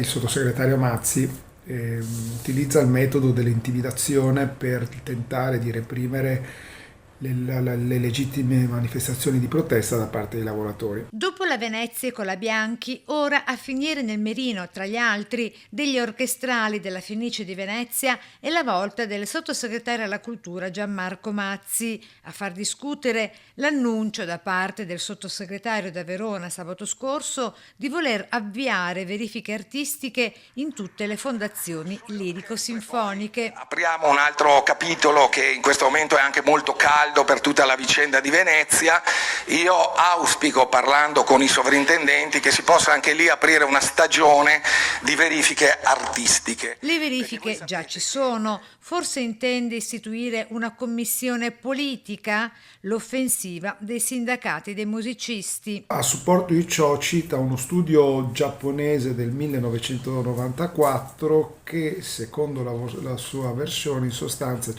sottosegretario Mazzi utilizza il metodo dell'intimidazione per tentare di reprimere le legittime manifestazioni di protesta da parte dei lavoratori. Dopo la Venezia con la Bianchi, ora a finire nel mirino, tra gli altri, degli orchestrali della Fenice di Venezia è la volta del sottosegretario alla cultura Gianmarco Mazzi a far discutere l'annuncio da parte del sottosegretario da Verona sabato scorso di voler avviare verifiche artistiche in tutte le fondazioni lirico-sinfoniche. Apriamo un altro capitolo che in questo momento è anche molto caldo per tutta la vicenda di Venezia. Io auspico, parlando con i sovrintendenti, che si possa anche lì aprire una stagione di verifiche artistiche. Le verifiche già ci sono, forse intende istituire una commissione politica? L'offensiva dei sindacati dei musicisti. A supporto di ciò cita uno studio giapponese del 1994 che, secondo la sua versione, in sostanza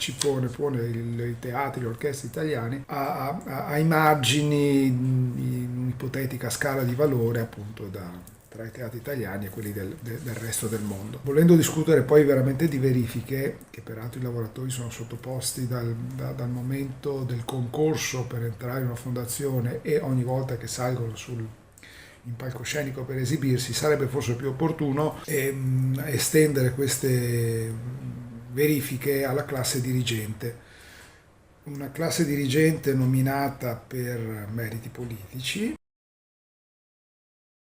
pone i teatri e le orchestre italiani ai margini in un'ipotetica scala di valore appunto tra i teatri italiani e quelli del resto del mondo. Volendo discutere poi veramente di verifiche, che peraltro i lavoratori sono sottoposti dal momento del concorso per entrare in una fondazione e ogni volta che salgono in palcoscenico per esibirsi, sarebbe forse più opportuno estendere queste verifiche alla classe dirigente. Una classe dirigente nominata per meriti politici